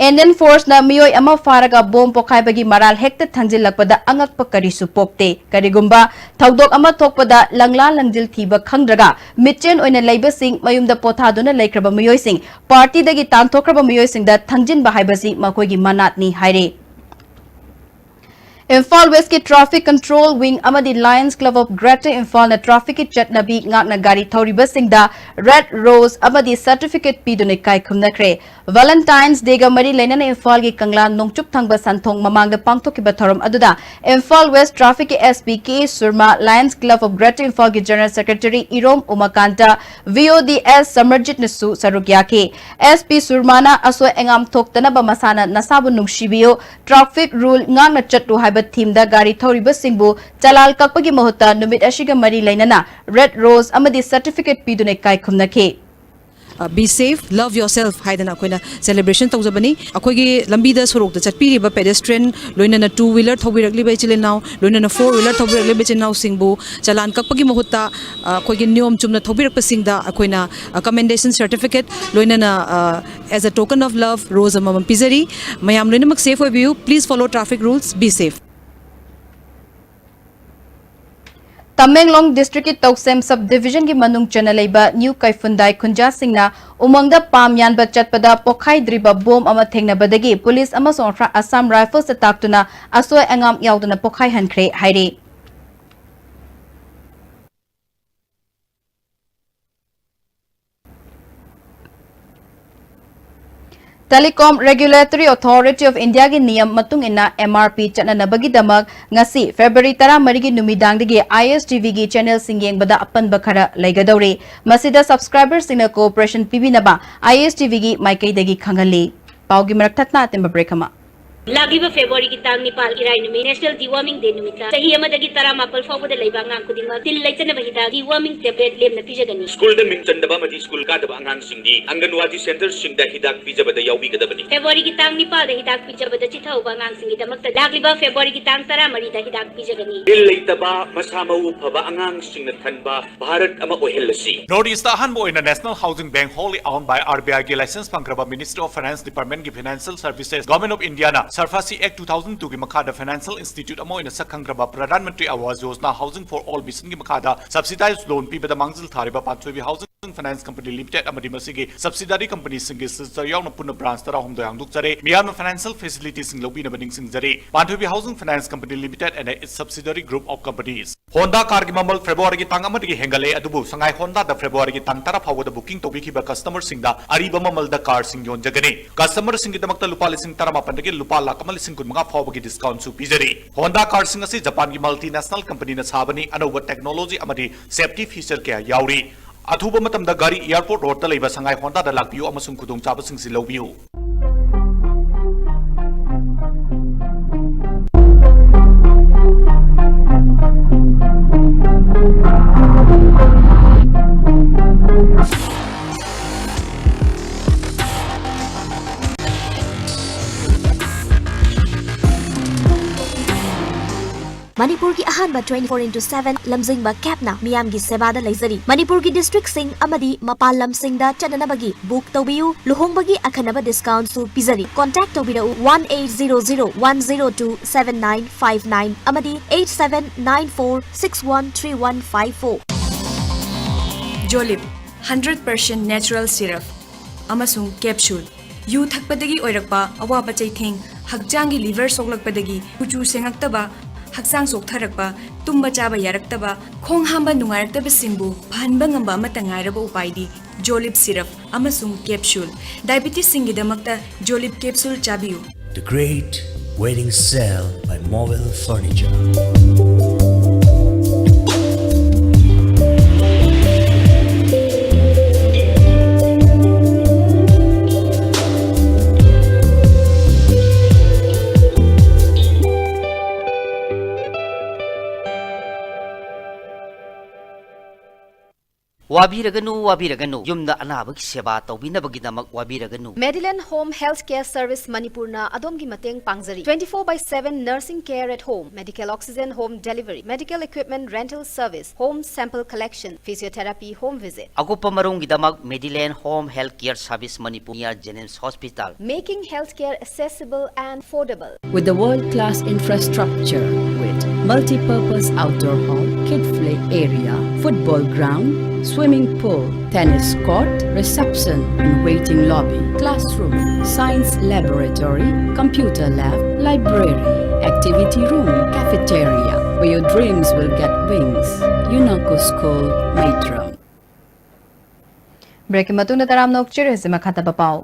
Indian Force na miyoi ama faraga bom pokhai bagi maral hekta thangjil lakpada angak pakari supokte karigumba thawdok ama thokpada langla langjil thiba khangdraga mitchen oina leiba sing mayumda pothaduna leikraba miyoi sing party dagi tanthokraba miyoi sing da thangjin bahaibasi makoigi manatni haire Imphal West ki Traffic Control Wing amadi Lions Club of Greater Imphal na traffic ki chatnabi ngakna gari thoriba singda Red Rose amadi certificate pidune kai khumnakre Valentine's Day ga mari lainana Imphal gi Kangla nongchup thangba santhong mamangda pangthokiba thorom aduda Imphal West Traffic ki SP K Surma Lions Club of Greater Imphal gi General Secretary Irom Umakanta VODS Samarjit Nasu Sarukyake SP Surmana aso engam thoktana ba masana nasabu nungshibio traffic rule ngakna chattu team da gari thoriba singbu chalal kakpagi mahutta numit ashiga mari lainana Red Rose amadi certificate pidune kai khumnake Be safe, love yourself. Haidana koina celebration tawjabani. Akoigi lambida sorok da chatpiri ba pedestrian loina na two wheeler thobirakli ba chile now loina na four wheeler thobirakli ba chile now singbu chalan kakpagi mahutta akoigi niyom chumna thobirak pa singda akoina commendation certificate loina na as a token of love rose amam pizari mayam loina mak safe hoibiu. Please follow traffic rules. Be safe. Tamenglong District ki Toksem Subdivision ki manung chanalaiba New Kaifundai Khunja singna umangda pamyan ba chatpada pokhai driba bom ama thengna badagi police amasong Assam Rifles ataktuna asoi angam yauduna pokhai hankre haire Telecom Regulatory Authority of India gi niyam matung ina MRP chananabagi damak ngasi February 13 gi numidangdagi ISTV gi channel sing yengbada apanba khara laigadore masida subscribers sina cooperation pibinaba ISTV gi maikaidagi khangali paugi maraktatna temba breakama लागिबा February की तांग निपाल इराई नुमी national deworming day नुमिता सही अमदगी तरा मापल फावबद लैबा ngang खुदिमा तिल लैचन बहिदा डिवॉर्मिंग टैबलेट लेमना पिजगनी स्कूल द मिंग चंदबा मदी स्कूल का दबा अंगांग सिंगी अंगनवाड़ी सेंटर सिंगदा हिदाक पिजबदा याउबी गदबनी फेब्रुअरी की तांग निपाल द हिदाक पिजबदा चिथाउबा ngang सिंगी दमकता लागिबा फेब्रुअरी की तांग तरा मरी द हिदाक पिजगनी दिल लैतबा मसामउ फबा अंगांग सिंगना थनबा भारत अमा ओहेलसी North East Ahanbo in the National Housing Bank wholly owned by RBI ki license pangraba Ministry of Finance Department ki Financial Services Government of India na Sarfasi Act 2002 ki makada Financial Institute amo in sakhangraba Pradhan Mantri Awas Yojana Housing for All mission ki makada subsidized loan pi bada mangzil thariba Panchwebi Housing Finance Company Limited amadi masigi subsidiary company singi sister yauna punna branch tara hum doyang duk jare miyam financial facilities sing lobi na baning sing jare Panchwebi Housing Finance Company Limited and its subsidiary group of companies Honda car ki mamal February ki tang amadi hengale adubu sangai Honda da February ki tang tara phawada booking tobi ki ba customer sing da ariba mamal da car sing yon jagani customer sing ki damakta lupa lising tara mapandagi lupa lakamal lising kun mga phawagi discount su pijari Honda car sing asi Japan ki multinational company na sabani anoba technology amadi safety feature kya yauri अथुब मतमदा गाड़ी airport road ता लेबा Sangai Honda दा लाकपियो अमसुंग खुदोंग चाबसिंग सि लौबियो मणिपुर की अहानबा 24/7 लमजिंगबा कैपना मियाम की सेवादा लैजरी मणिपुर की district सिंह अमदी मपाल लम सिंहदा चननबगी बुक तौबियु लुहोंबगी अखनबा डिस्काउंट सु पिजरी कांटेक्ट तौबिरउ 1800-102-7959 अमदी 8794613154 जोलिब 100% नेचुरल सिरप अमसुंग कैप्सूल यू थकपदगी ओइरकपा अवाबा चैथेंग हकचांगी लिवर सोगलकपदगी कुचू सेंगक्तबा हक्चांग सोक्थरकपा तुम्बा चाबा यारक्तबा खोंग हांबा नुंगारक्तबा सिंबु फानबा ngamba amata ngairaba upaidi जोलिब सिरप अमसुंग कैप्सूल डायबिटीज सिंगिदमक्ता जोलिब कैप्सूल चाबियु The Great Wedding Sale by Mobile Furniture. वाबीरगनु युमदा अनाबकी सेवा तौबिनबगीदमक वाबीरगनु Medilane home health care service मणिपुरना अदोमगी मतेंग पांगजरी 24/7 nursing care at home medical oxygen home delivery medical equipment rental service home sample collection physiotherapy home visit अगुप मरुंगीदमक Medilane home health care service Manipur JNIMS hospital making health care accessible and affordable with the world-class infrastructure with multi-purpose outdoor hall, kid play area, football ground, swimming pool, tennis court, reception and waiting lobby, classroom, science laboratory, computer lab, library, activity room, cafeteria, where your dreams will get wings. UNACO School, Metro. Break matuna taram nok chire se makhata papao.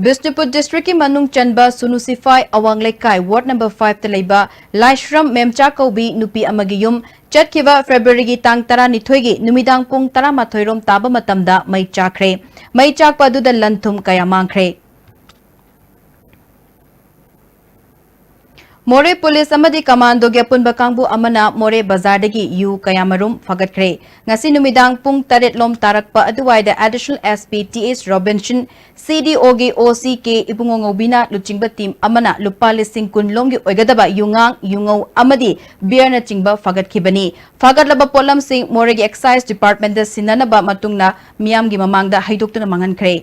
Bishnupur district ki manung chanba sunusify awang lekai ward number 5 te leiba Laishram Memcha Kobi nupi amagiyum chatkiba February gi tang 12 gi numidang pung 13 rom taba matamda mai chakre mai chakpa du da lanthum kaya mangkhre More police amadi commando gi apunba kangbu amana More bazar dagi yu kayamarum fagatkre ngasi numidang pung 8 lom tarakpa aduwaida additional SP TH Robinson CDO gi OCK ibungongobina luchingba team amana lupa lising kun lom gi oigadaba yungang yungau amadi beer na chingba fagatkibani fagatlaba polam sing More gi excise department da sinanaba matungna miyam gi mamangda haidoktuna mangankre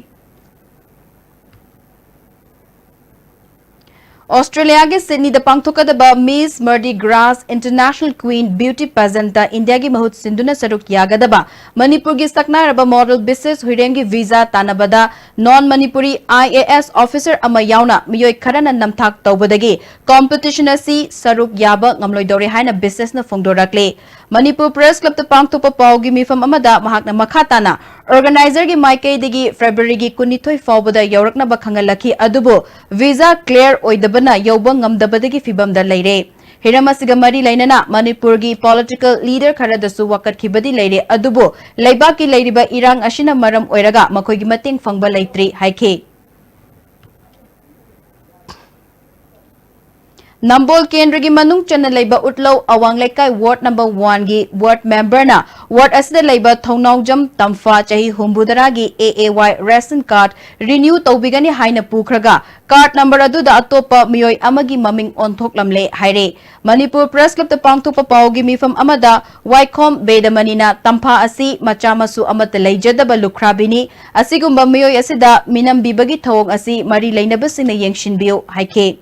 Australia के Sydney द पांगथोकदबा miss Mardi Gras international queen beauty pageant India की महुत सिंधुना सरुक यागदबा मणिपुर की सकनारबा model बिसेस हुइरेंग की वीजा तानबदा नॉन मणिपुरी IAS ऑफिसर अमा यावना मियोय खरना नमथाक तौबदगी कॉम्पिटिशन असि सरुक याबा ngamloidore haina बिसेस न फोंगदोरकले Manipur Press Club the Pangthopa Paugi Mifam Amada Mahakna Makhatana Organizer gi Maikei digi February gi Kunithoi Fawbada Yaurakna Bakhangalaki Adubo Visa Clear Oidabana Yaubang Ngamdabadagi Fibam da Leire Hiramasiga Mari Lainana Manipur gi political leader Karadasu Wakat Kibadi Leire Adubo Laibaki Leiriba Irang Ashina Maram Oiraga Makoigi Mating Fangba Leitri Haike Nambol Kendra gi Manung Chana Laiba Utlaw Awang Laikai Ward number 1 gi Ward member na Ward Asida Laiba Thongnawjam Tamfa Chahi Humbudara gi AAY ration card renew Tawbigani Haina Pukraga card number aduda atopa miyoi amagi maming onthok lamle haire Manipur Press Club the Pangthopa Paugi Mifam Amada Waikhom Bedamanina Tampa asi Machamasu Amata Leijadaba Lukrabini Asigumba miyoi asida Minam Bibagi Thong asi Mari Lainabasina Yengshinbio Haike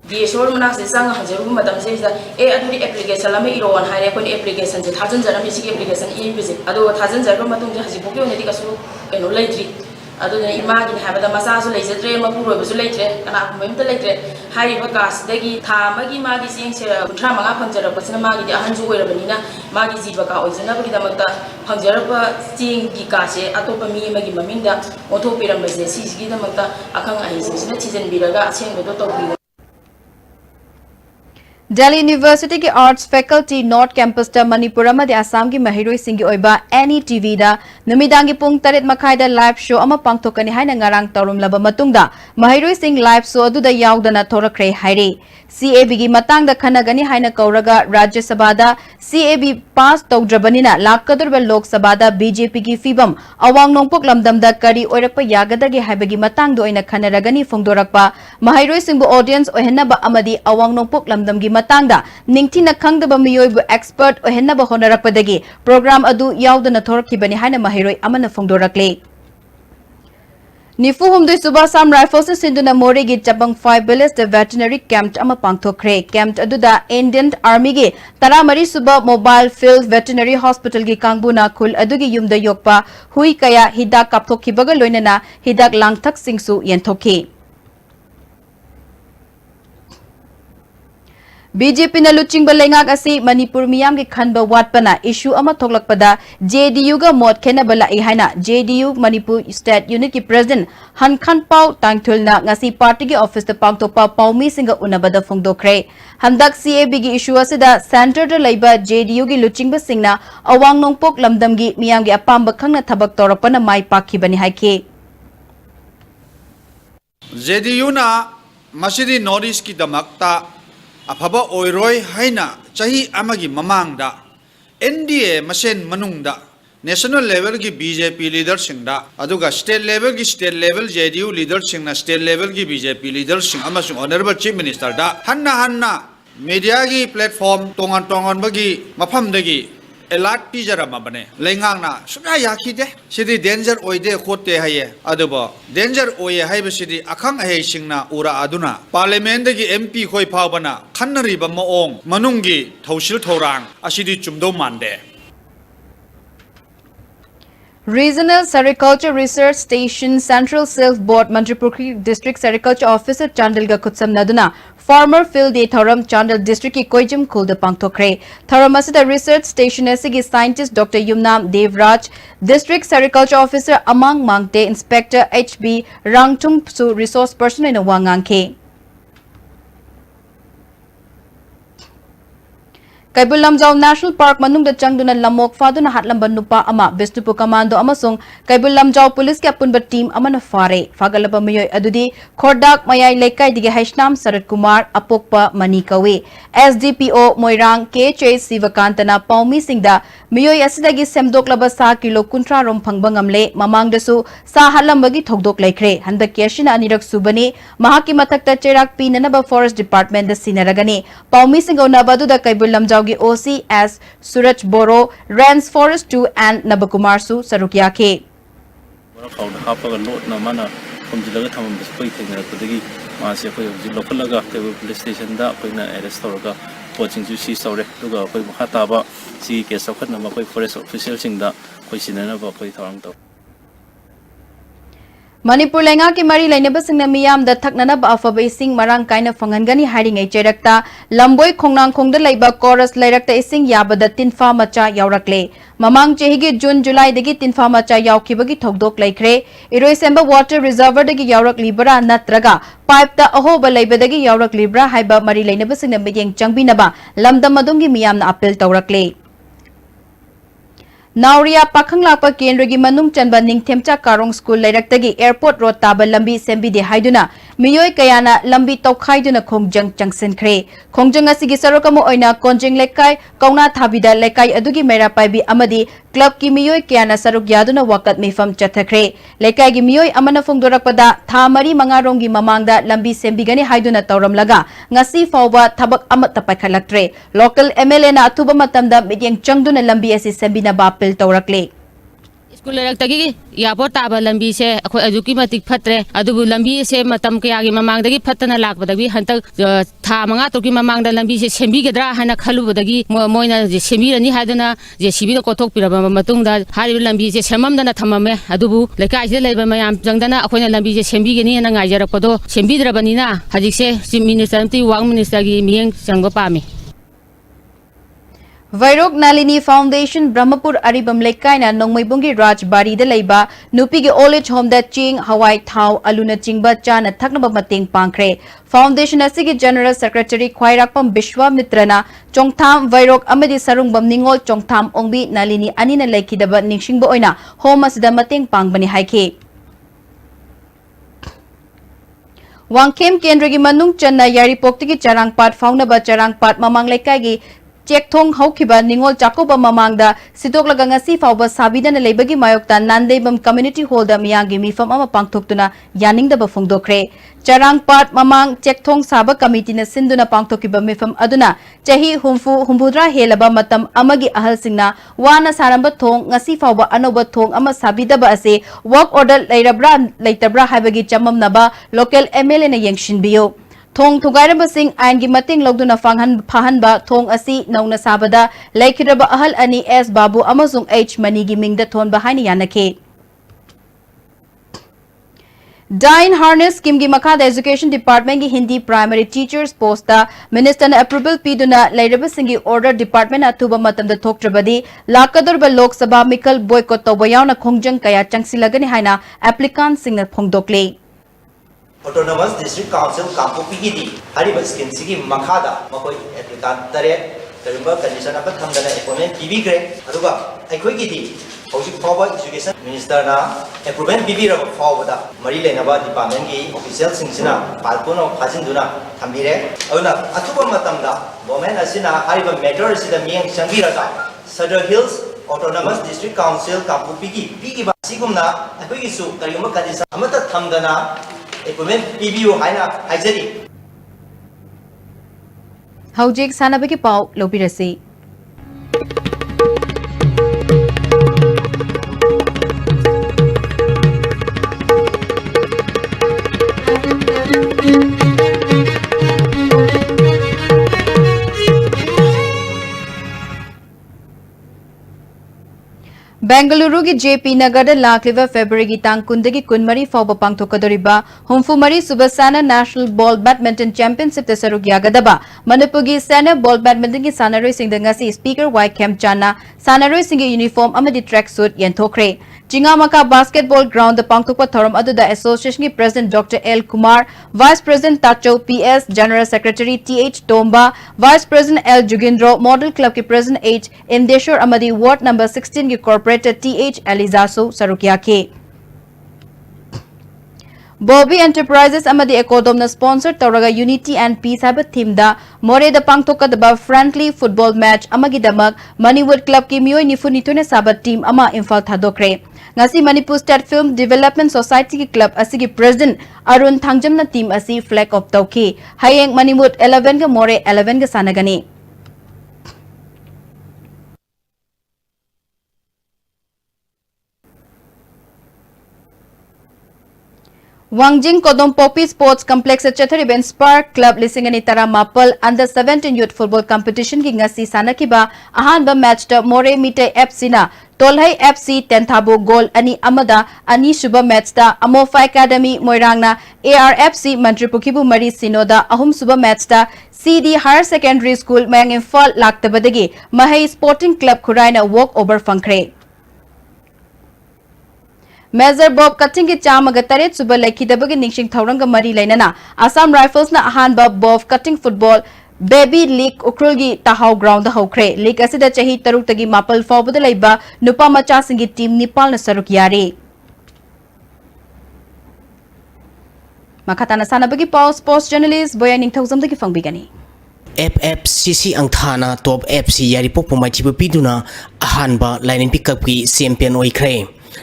The short monarchs is sang Hajaru, Madam says that the application Lame Iro and High application, the thousands of music application in visit. Although thousands of Matung has a book on the Ticasu and lately. Other than imagine have the Masasu laser train, Mapuru was later, and I remember later. High Bagas, Degi, Tamagi Magi sings Trama Punjara, Pasanamagi, the Hanju Benina, Magi Zibaka, or Zanabri Damata, Punjarapa, Sting Gikase, Atopa Mi Magi Maminda, Otopira Mazes, Gidamata, Akanga, his citizen Biraga, saying the Dotto. Delhi University ki Arts Faculty North Campus ta Manipur amadi Assam ki mahiroi singi oiba any TV da numidangi pung 8 makhai da live show ama pangthokani haina ngarang tarum laba matungda mahiroi sing live show adu da yaudana thorakre haire CAB gi matang da khanagani haina kauraga Rajya Sabha da CAB pass tawdrabanina lakkadur Lok Sabha da BJP ki fibam awang nongpok lamdam da kari oirakpa yagadagi haibagi matang do oina khanaragani fongdorakpa mahiroi singbu audience ohenna ba amadi awang nongpok lamdam gi matangda ningthina khangdaba miyoibu expert ohenna ba honarakpadagi program adu yaudana thorakibani haina mahiroi amana fongdorakle Nifu Humdui Subasam Rifles Sinduna Morigi Jabang 5 Village the veterinary camp ama pangthokre camp aduda Indian Army gi Taramari Suba Mobile Field Veterinary Hospital gi Kangbuna khul adugi yumda yokpa hui kaya hidak kapthokhibaga loinana hidak langthak singsu yenthoki BJP na luching balengak asi Manipur miyam ki khanba watpana issue ama thoklakpada JDU ga mot khena bala haina JDU Manipur State Unit ki President Han Khan Pau Tangthulna ngasi party ki office ta pangtopa Paumi singa unabada fongdokre handak CAB gi issue asida center da laiba JDU gi luching ba singna awang nongpok lamdam gi miyam gi apamba khangna thabak torakpana mai pakhibani haike JDU na masidi Northeast ki damakta Afaba oiroi haina chahi amagi mamangda NDA masen manungda national level ki BJP leader singda aduga state level JDU leader singna state level ki BJP leader sing amasung honorable chief minister da hanna media ki platform tongan bagi mafam dagi alert pijarama bane lengang na sumya yakhide sidi danger oide khote haye aduba danger oye haibe sidi akhang ahe singna ura aduna parliament gi MP khoi phawbana khanari ba maong manungi thausil thorang asidi chumdo mande Regional Sericulture Research Station Central Self Board Manipuri District Sericulture Officer Chandilga Kutsam Naduna Farmer Field Day Thoram Chandil District ki Koijam Kulda Pangthokre Thoram asida Research Station asigi Scientist Dr. Yumnam Devraj District Sericulture Officer Amang Mangte Inspector HB Rangtung Su Resource Person in Wangangke Kaibul Lamjau National Park manung da changduna lamok faduna hatlamba nupa ama Bisnupu Commando amasung Kaibul Lamjau Police ke apunba team amana fare fagalaba mayoy adudi Khordak mayai lekai dige Haishnam Sarat Kumar apokpa Manikawe SDPO Moirang KH Sivakantana Paumi Singda miyoy asidagi semdoklaba sa kilo kuntra rom phangbangamle mamangdasu sa halambagi thokdok laikre handak yashina anirak subani mahaki mathakta cherak pinanaba Forest Department da sinaragani Paumi Singona badu da Kaibul Lamjau OC as Suraj Boro, Rans Forest 2 and Nabakumar Su Sarukyake. Police station da arrest coaching si sore duga hataba si case forest official sing da sinana ba tharang to Manipur lenga ki mari lainaba singna miyam da thaknana ba afaba ising marang kaina fanghangani haringai cherakta lamboi khongnang khongda laiba chorus lairakta ising yabada tinfa macha yaurakle mamang chehigi June July dagi tinfa macha yaukibagi thogdok laikre iroi semba water reservoir dagi yaurak libra natraga pipe ta ahoba laibadagi yaurak libra haiba mari lainaba singna miyeng changbinaba lamdam adungi miyamna appeal tawrakle Nauria Pakanglapa Kendragi Manung Chanba Ningthemcha Karong School Lairaktagi Airport Road Taba Lambi Sembi de Haiduna Miyoi Kayana Lambi Tokhaiduna Khongjang Changsenkre Khongjang asigi sarokamo oina Konjeng Lekai Kauna Thabida Lekai adugi Mera Paibi Amadi Club ki Miyoi Kayana Saruk Yaduna Wakat Mifam Chathakre Lekai gi Miyoi Amana Fungdorakpada Tha Mari Mangaronggi Mamangda Lambi Sembigani Haiduna Tauramlaga Ngasi Fawba Thabak Amat Tapaikhalaktre Local MLA na Atuba Matamda Midyeng Changduna Lambi asi Sembina Bap Taurakle School tagi yapo taba lambi se akhoi ajuki matik phatre adubu lambi se matam kya gi mamang dagi phatana lakbadagi hantak tha manga to gi mamang da lambi se sembi gedra hana khalu badagi moina je sembi rani hadana je sibi ko thok piraba matung da hari lambi se semam dana thamame adubu lekai se leiba mayam jangdana akhoi lambi se sembi geni na ngai jarak podo sembi drabani na hajik se chief minister amti wang minister gi miyeng changba pami Vairok Nalini Foundation Brahmapur Aribam Lekaina Nongmaibungi Rajbari de Leiba Nupi Old Age Home da Ching Hawaii Thau Aluna Chingba Chana Thaknaba Mating Pankre Foundation asigi General Secretary Khwairakpam Bishwa Mitrana Chongtham Vairok Amadi Sarungbam Ningol Chongtham Ongbi Nalini Anina Lekidaba Ningsingba Oina Home asida Mating Pangbani Haike Wangkem Kendragi Manung Channa Yaripokti Charangpat Faunaba Charangpat Mamang Lekagi Chekthong Haukiba Ningol Chakoba Mamangda Sidoklaga ngasi fawba sabidana leibagi mayokta Nandebam Community Hall da miyangi mifam ama pangthoktuna yaningdaba phongdokre Charangpat Mamang Chekthong Saba Committee na sinduna pangthokiba mifam aduna chahi humbudra helaba matam amagi ahal singna wana saramba thong ngasi fawba anoba thong ama sabidaba ase work order leirabra leitabra haibagi chamamnaba local MLA na yengshinbiyo Thong Thugairaba Singh Aingi Mating Logduna Fahanba Thong Asi Nauna Sabada Laikiraba Ahal Ani S Babu Amazung H Manigi Mingda Thon Bahani Yanake Dine Harness Kimgi Makada Education Department ki Hindi Primary Teachers Posta Minister na approval piduna Lairaba Singhi Order Department atuba matamda thoktrabadi Lakadurba Lok Sabha Mikal Boycott Tobayaw na Khongjang Kaya Changsilagani Haina applicant Singh Phongdokle Autonomous District Council Kampupi Gidi Hariba Scheme Sigi Makada Makoi applicant Tare Karimba condition of Thamdana appointment PB grade Aruba Aikoi Gidi Hosik Forward Education Minister na approval PB Rab Forward Marile Nava Department ki official Singsina Palpuno Pazinduna Thambire Auna Atuba Matamda Women Asina Hariba Metro Sida Miang Shangiraga Sadar Hills Autonomous District Council Kampupi Gidi Pigi Sigumna Aikoi Su Karimba condition Amata Thamdana Haujik Sanabaki Pau Lopirasi Bengaluru ki JP Nagar da lakliva February ki tang kundagi kunmari fawba pangthokadoriba Humfumari Subasana National Ball Badminton Championship te saruk yagadaba Manipur gi Sana Ball Badminton ki sanaroi singda ngasi Speaker Y Kem Chana sanaroi singi uniform amadi track suit yenthokre Chingamaka Basketball Ground the pangthokpa thoram aduda Association ki President Dr. L Kumar Vice President Tacho PS General Secretary TH Tomba Vice President L Jugindro Model Club ki President H Indeshwar amadi Ward number 16 ki Corporate TH Elizaso Sarukyake Bobby Enterprises amadi Ekodom na sponsor Tauraga Unity and Peace haba theme da More da pangthokadaba friendly football match amagi damak Moneywood Club ki miyoi nifunitune sabat team ama Imphal thadokre Ngasi Manipur State Film Development Society ki club asigi President Arun Thangjam na team asi flag of tawki Hayeng Moneywood 11 ga More 11 ga sanagani Wangjing Kodom Poppy Sports Complex Chathariben Spark Club Lisingani Tara Mapal Under 17 Youth Football Competition ki ngasi sanakiba ahanba match ta More Mite FC na Tolhai FC Tenthabo goal ani amada ani suba match ta Amofa Academy Moirangna ARFC Mantripukibu Mari Sinoda ahum suba match ta CD Higher Secondary School Mayang Imphal Laktabadagi Mahai Sporting Club Khuraina walk over Funkre Measure Bob cutting ki chamaga taret suba laikidabagi ningsing thauranga mari lainana Assam Rifles na ahanba Bob cutting football Baby League Ukrulgi Tahau Ground the Hokre League asida chahi taruk tagi mapal fawbada laiba nupa macha singi team Nepal na saruk yari Makatana sanabagi pau sports journalist Boya Ningthauzam dagi fangbigani FFCC ang thana top FC yari popo machibu piduna ahanba lining pickup ki champion oikre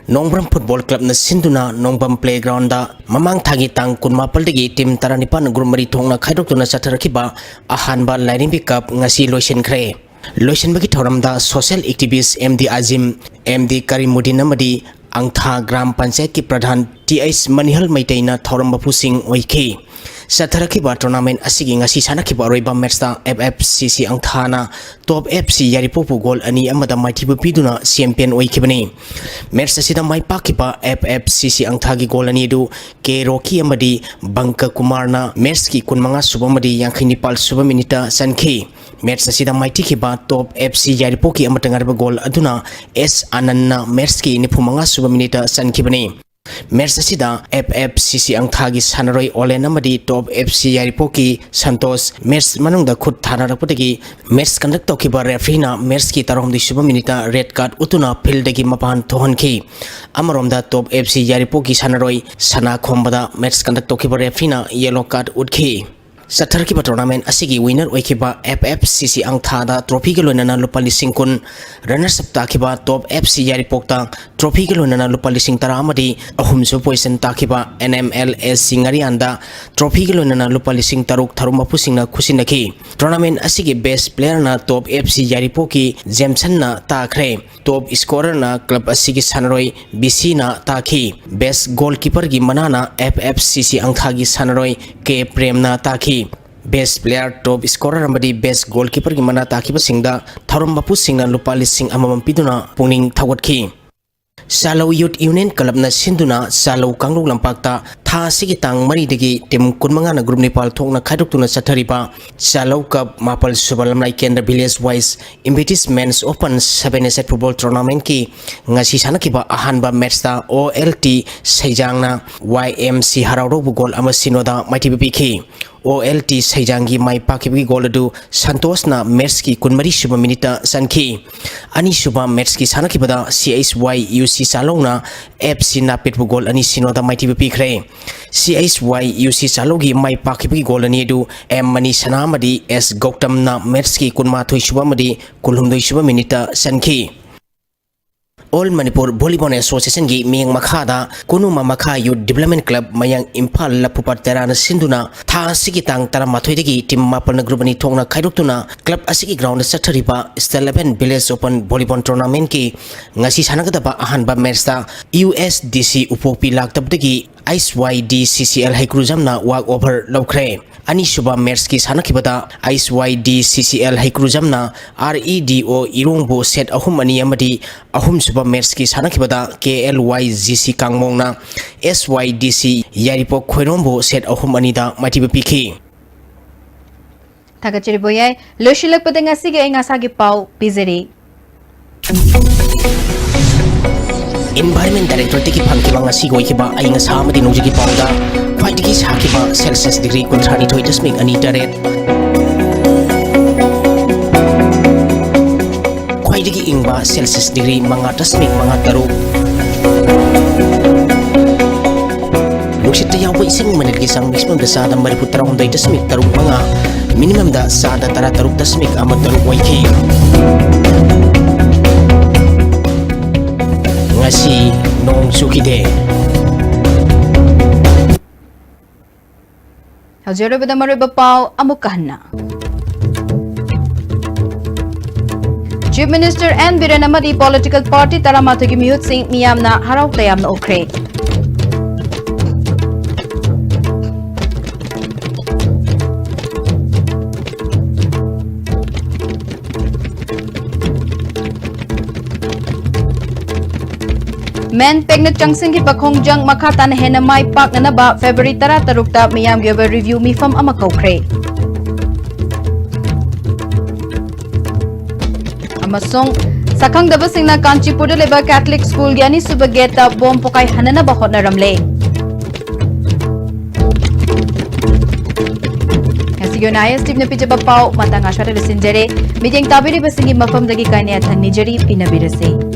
Nongbram Football Club na sinduna Nongbram Playground da mamang thagi tang kunmapal dagi team taranipa na group mari thongna khaidok tuna satharakiba ahanba lining pickup ngasi loisen khre loisen bagi thoram da social activist MD Azim MD Karimuddin amadi angtha gram panchayat ki pradhan TS Manihal Maitaina thoram bapu sing oike Satharakiba tournament asigi ngasi sanakiba roiba match ta FFCC angthana top FC yaripopu goal ani amada maithibu piduna champion oikibani match asida mai pakiba FFCC angthagi goal ani du K Rocky amadi Banka Kumarna match ki kunmanga subamadi yankhini pal suba minita sanki match asida maitikiba top FC yaripoki amatangarba goal aduna S Ananna match ki nifumanga suba minita sankibani Match asida FFCC angthagi sanaroi Olen amadi top FC yaripoki Santos match manungda khut thanarakpatagi match conduct tokiba referee na match ki taromdi suba minita red card utuna field dagi mapan thohanki amaromda top FC yaripoki sanaroi sana khombada match conduct tokiba referee na yellow card utkhi Satharakiba tournament asigi winner oikiba FFCC angthada trophy ke loinana lupa lising kun runners up takiba top FC yaripokta trophy ke loinana lupa lising tara amadi ahumsu position takiba NMLS singarianda trophy ke loinana lupa lising taruk tharuma pusingna khusinaki tournament asigi best player na top FC yaripoki Jameson na takhre top scorer na club asigi sanaroi BC na takhi best goalkeeper gi manana FFCC angthagi sanaroi K Prem na takhi Best player top scorer amadi best goalkeeper ki mana takiba singda tharum bapu singna lupa lising amamam piduna pungning thawatki Salo Youth Union Club na sinduna Salo Kangluk Lampakta tha sigi tang mari degi tim kunmanga na group Nepal thokna khaidok tuna sathariba Salo Cup Mapal Subalamrai Kendra Village Wise Impetus Men's Open 7 Football Tournament ki ngasi sanakiba ahanba match ta OLT Saijangna YMC Hararo gol ama sinoda mighty biki OLT Saijangi mai pakibi gol adu Santos na match ki kunmari suba minita sanki ani suba match ki sanakibada CHY UC Salona FC na pitbu gol ani sinoda mighty bikre CHY UC Salogi mai pakibi gol ani du M Mani Sanamadi S Gautam na match ki kunma thoi suba madi kulhumdoi suba minita sanki All Manipur Volleyball Association gi miyang makhada kunuma makha youth development club mayang Imphal lapupat terana sinduna tha sigi tang tara mathoi degi team mapal na group ani thongna khaidoktuna club asigi ground sathariba Star 11 Village Open Volleyball Tournament ki ngasi sanagadaba ahanba match ta USDC upopi laktabdegi ISYDCCL Haikrujamna walk over lokre ani suba match ki sanakibada ISYDCCL Haikrujamna REDO Irongbo set ahum ani amadi ahum suba match ki sanakibada KLYGC Kangmongna SYDC Yaripo Khoirombo set ahum ani da matiba piki Thagachiri boyai loshilak padenga sige ngasagi pau pizeri Environment Director tiki pangkiba ngasi goikiba ay nga sa amadi nungji pauda kwai tiki sa hakiba Celsius degree kontrani toy dasmig ani daret kwai tiki ingba Celsius degree mga dasmig mga taro Nuksit tayaw ba isang manilgisang maximum da sa damari putarong day dasmig tarong mga minimum da sa da tara tarong dasmig amad tarong waiki ngasi nong sukide Hajero bada mariba pau amukahna Chief Minister N Biren amadi political party taramatagi miyut sing miyamna harau tayamna okre Men pekna changsing ki pakhongjang makha tan hena mai pak na ba February 13 ta miyam gi review mifam ama kokre. Amasong sakhang daba singna Kanchipur da leba Catholic School yani subageta bom pokai hanana ba hotna ramle. Hasigona Steve na pijaba pau matang ashara lesinjere mideng tabiri basingi mafam dagi kaine athan nijari pinabirase.